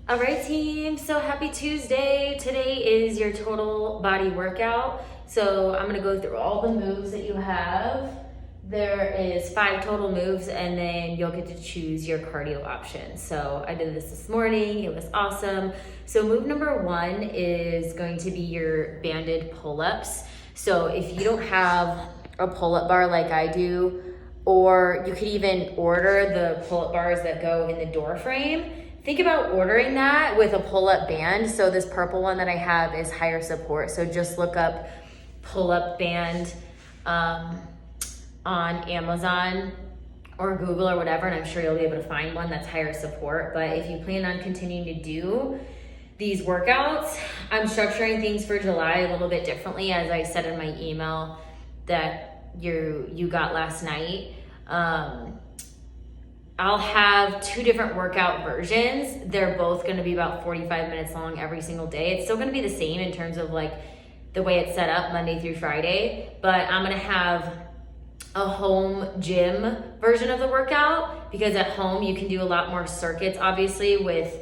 All right, team, so happy Tuesday. Today is your total body workout. So I'm gonna go through all the moves that you have. There is 5 total moves, and then you'll get to choose your cardio option. So I did this morning, it was awesome. So move number 1 is going to be your banded pull-ups. So if you don't have a pull-up bar like I do, or you could even order the pull-up bars that go in the door frame, think about ordering that with a pull-up band. So this purple one that I have is higher support. So just look up pull-up band on Amazon or Google or whatever, and I'm sure you'll be able to find one that's higher support. But if you plan on continuing to do these workouts, I'm structuring things for July a little bit differently, as I said in my email that you got last night. I'll have 2 different workout versions. They're both gonna be about 45 minutes long every single day. It's still gonna be the same in terms of like the way it's set up Monday through Friday, but I'm gonna have a home gym version of the workout, because at home you can do a lot more circuits, obviously, with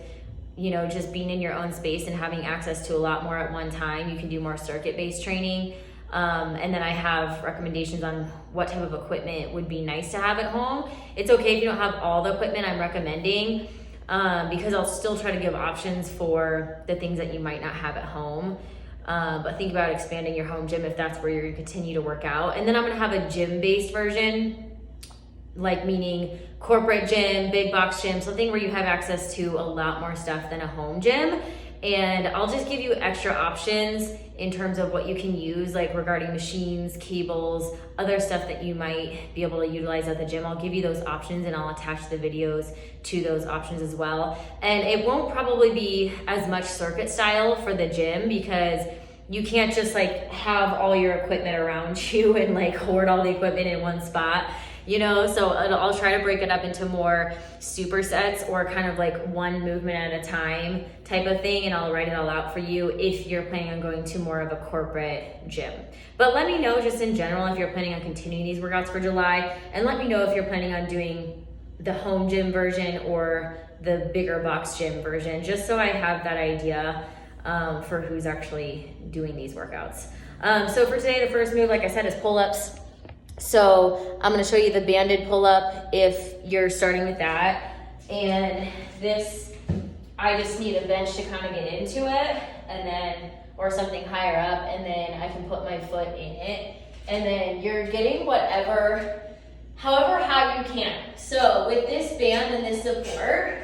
just being in your own space and having access to a lot more at one time. You can do more circuit-based training. And then I have recommendations on what type of equipment would be nice to have at home. It's okay if you don't have all the equipment I'm recommending, because I'll still try to give options for the things that you might not have at home. But think about expanding your home gym if that's where you're gonna continue to work out. And then I'm gonna have a gym-based version, like meaning corporate gym, big box gym, something where you have access to a lot more stuff than a home gym. And I'll just give you extra options in terms of what you can use, like regarding machines, cables, other stuff that you might be able to utilize at the gym. I'll give you those options, and I'll attach the videos to those options as well. And it won't probably be as much circuit style for the gym, because you can't just like have all your equipment around you and like hoard all the equipment in one spot. So I'll try to break it up into more supersets, or kind of like one movement at a time type of thing, and I'll write it all out for you if you're planning on going to more of a corporate gym. But let me know just in general if you're planning on continuing these workouts for July, and let me know if you're planning on doing the home gym version or the bigger box gym version, just so I have that idea for who's actually doing these workouts. So for today, the first move, like I said, is pull-ups. So I'm gonna show you the banded pull-up if you're starting with that. And this, I just need a bench to kind of get into it, and then, or something higher up, and then I can put my foot in it. And then you're getting however high you can. So with this band and this support,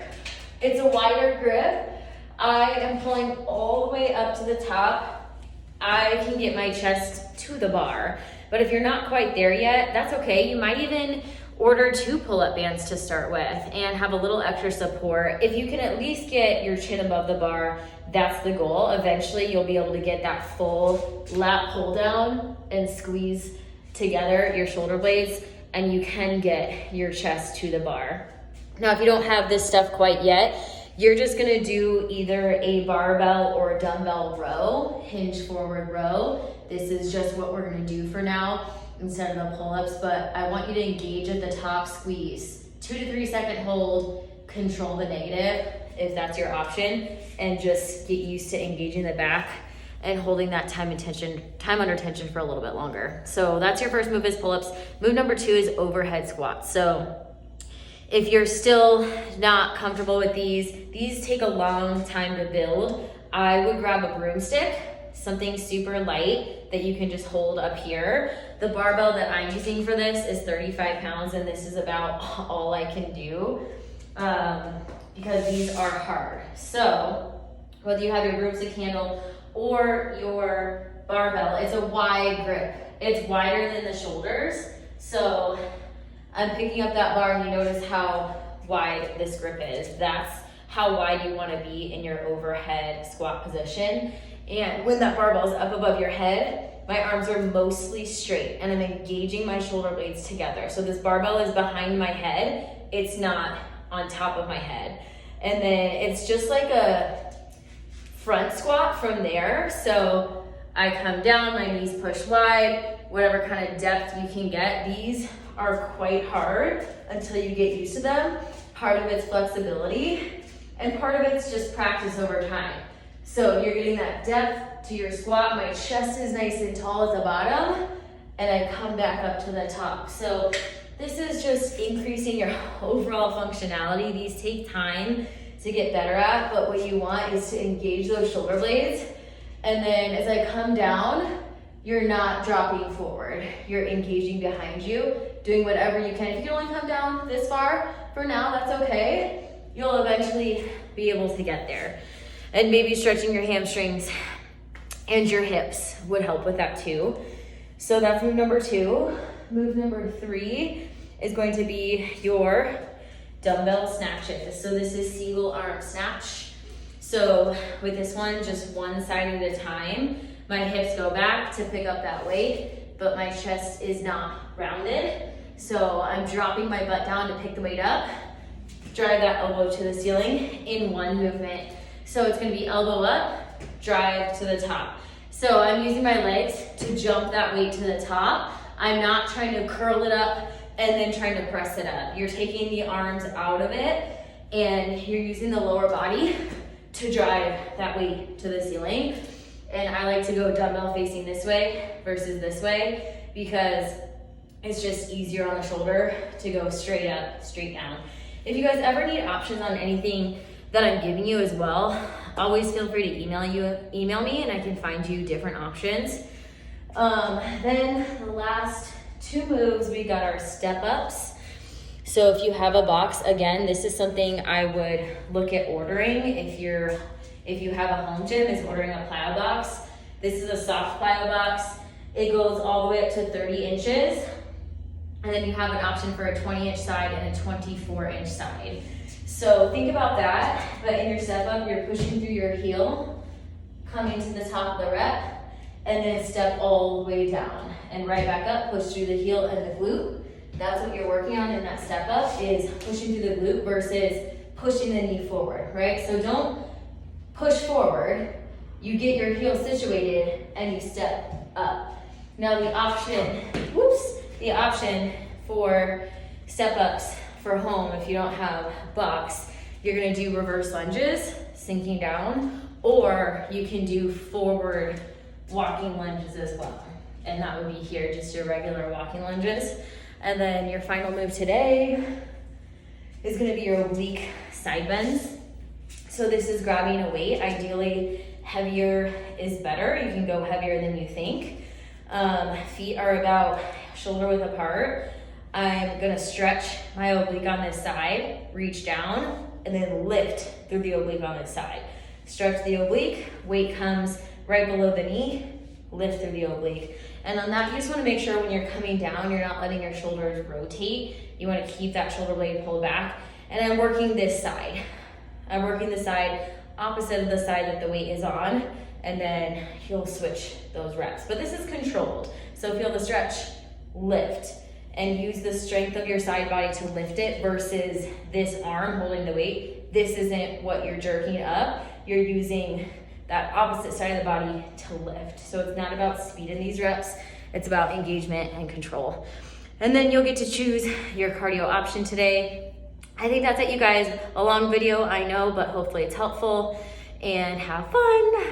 it's a wider grip. I am pulling all the way up to the top. I can get my chest to the bar. But if you're not quite there yet, that's okay. You might even order 2 pull-up bands to start with and have a little extra support. If you can at least get your chin above the bar, that's the goal. Eventually, you'll be able to get that full lat pull down and squeeze together your shoulder blades, and you can get your chest to the bar. Now, if you don't have this stuff quite yet, you're just gonna do either a barbell or a dumbbell row, hinge forward row. This is just what we're gonna do for now instead of the pull-ups, but I want you to engage at the top, squeeze. 2 to 3 second hold, control the negative if that's your option, and just get used to engaging the back and holding that time under tension for a little bit longer. So that's your first move, is pull-ups. Move number 2 is overhead squats. So if you're still not comfortable with these take a long time to build. I would grab a broomstick, something super light that you can just hold up here. The barbell that I'm using for this is 35 pounds, and this is about all I can do because these are hard. So whether you have your broomstick handle or your barbell, it's a wide grip. It's wider than the shoulders. So I'm picking up that bar, and you notice how wide this grip is. That's how wide you want to be in your overhead squat position. And when that barbell is up above your head, my arms are mostly straight, and I'm engaging my shoulder blades together. So this barbell is behind my head. It's not on top of my head. And then it's just like a front squat from there. So I come down, my knees push wide, whatever kind of depth you can get. These are quite hard until you get used to them. Part of it's flexibility, And part of it's just practice over time. So you're getting that depth to your squat. My chest is nice and tall at the bottom, and I come back up to the top. So this is just increasing your overall functionality. These take time to get better at, but what you want is to engage those shoulder blades. And then as I come down, you're not dropping forward. You're engaging behind you, doing whatever you can. If you can only come down this far, for now, that's okay. You'll eventually be able to get there. And maybe stretching your hamstrings and your hips would help with that too. So that's move number 2. Move number 3 is going to be your dumbbell snatches. So this is single arm snatch. So with this one, just one side at a time. My hips go back to pick up that weight, but my chest is not rounded. So I'm dropping my butt down to pick the weight up, drive that elbow to the ceiling in one movement. So it's gonna be elbow up, drive to the top. So I'm using my legs to jump that weight to the top. I'm not trying to curl it up and then trying to press it up. You're taking the arms out of it and you're using the lower body to drive that weight to the ceiling. And I like to go dumbbell facing this way versus this way because it's just easier on the shoulder to go straight up, straight down. If you guys ever need options on anything that I'm giving you as well, always feel free to email me and I can find you different options. Then the last 2 moves, we got our step ups. So if you have a box, again, this is something I would look at ordering if you have a home gym, is ordering a plyo box. This is a soft plyo box. It goes all the way up to 30 inches. And then you have an option for a 20-inch side and a 24-inch side. So think about that, but in your step up, you're pushing through your heel, coming to the top of the rep, and then step all the way down. And right back up, push through the heel and the glute. That's what you're working on in that step up, is pushing through the glute versus pushing the knee forward, right? So don't push forward, you get your heel situated and you step up. Now the option for step ups for home, if you don't have box, you're gonna do reverse lunges, sinking down, or you can do forward walking lunges as well. And that would be here, just your regular walking lunges. And then your final move today is gonna be your oblique side bends. So this is grabbing a weight. Ideally, heavier is better. You can go heavier than you think. Feet are about shoulder width apart. I'm gonna stretch my oblique on this side, reach down, and then lift through the oblique on this side. Stretch the oblique, weight comes right below the knee, lift through the oblique. And on that, you just wanna make sure when you're coming down, you're not letting your shoulders rotate. You wanna keep that shoulder blade pulled back. And I'm working this side. I'm working the side opposite of the side that the weight is on, and then you'll switch those reps. But this is controlled. So feel the stretch, lift, and use the strength of your side body to lift it versus this arm holding the weight. This isn't what you're jerking up. You're using that opposite side of the body to lift. So it's not about speed in these reps, it's about engagement and control. And then you'll get to choose your cardio option today. I think that's it, you guys. A long video, I know, but hopefully it's helpful, and have fun.